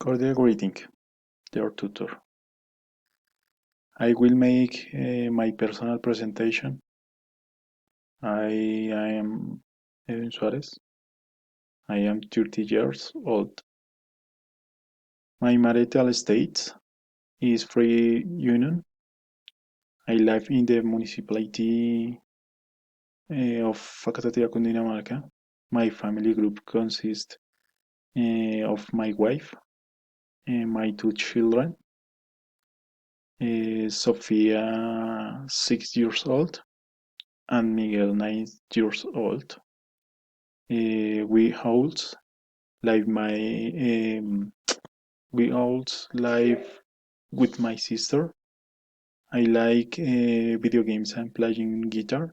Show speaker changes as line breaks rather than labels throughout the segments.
Cordial greeting, dear tutor. I will make my personal presentation. I am Edwin Suarez. I am 30 years old. My marital state is free union. I live in the municipality of Facatativá, Cundinamarca. My family group consists of my wife, my two children, Sofia, 6 years old, and Miguel, 9 years old. We hold like my we hold live with my sister. I like video games and playing guitar.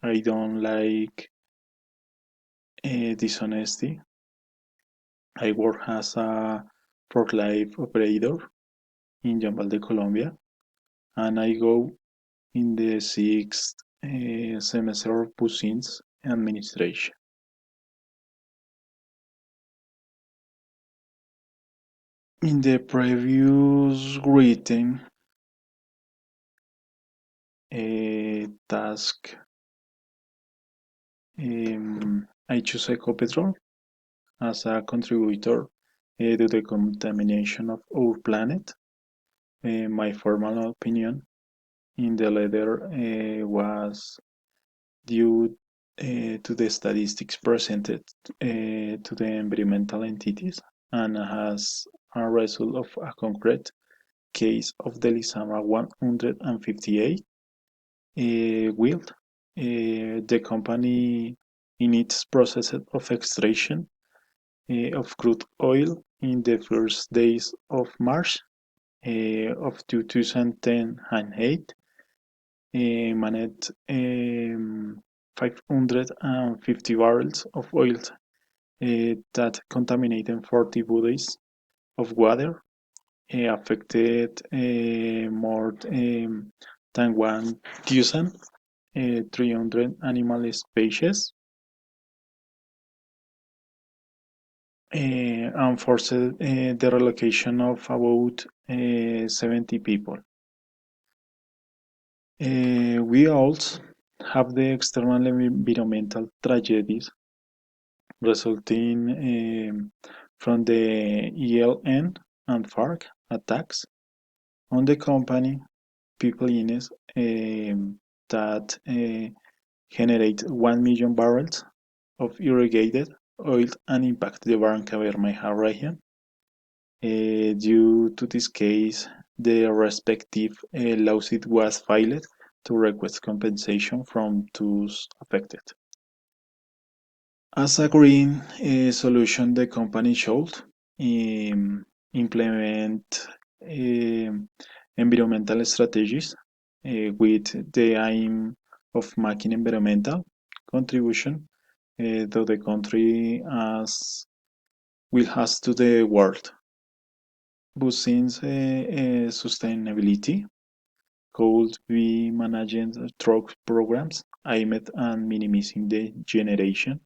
I don't like dishonesty. I work as a forklift operator in Jambal de Colombia, and I go in the sixth semester of Business Administration. In the previous written task, I choose Ecopetrol as a contributor to the contamination of our planet. My formal opinion in the letter was due to the statistics presented to the environmental entities and as a result of a concrete case of the Lizama 158 wild. The company in its process of extraction of crude oil in the first days of March of 2010 and 8 managed 550 barrels of oil that contaminated 40 bodies of water, affected more than 1,300 animal species, and forced the relocation of about 70 people. We also have the external environmental tragedies resulting from the ELN and FARC attacks on the company pipelines that generate 1 million barrels of irrigated oil and impact the Barranca Bermeja region. Due to this case, the respective lawsuit was filed to request compensation from those affected. As a green solution, the company should implement environmental strategies with the aim of making environmental contribution to the country as will has to the world. But since sustainability could be managing through programs aimed at minimizing the generation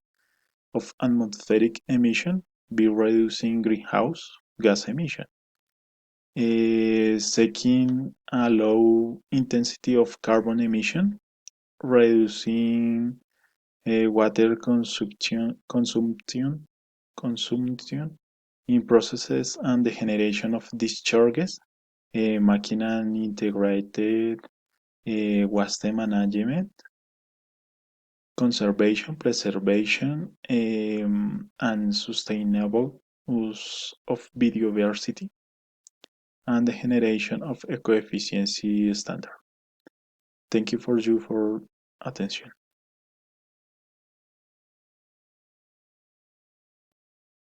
of atmospheric emission by reducing greenhouse gas emission, seeking a low intensity of carbon emission, reducing water consumption in processes and the generation of discharges, making an integrated waste management, conservation, preservation, and sustainable use of biodiversity, and the generation of eco-efficiency standard. Thank you for attention.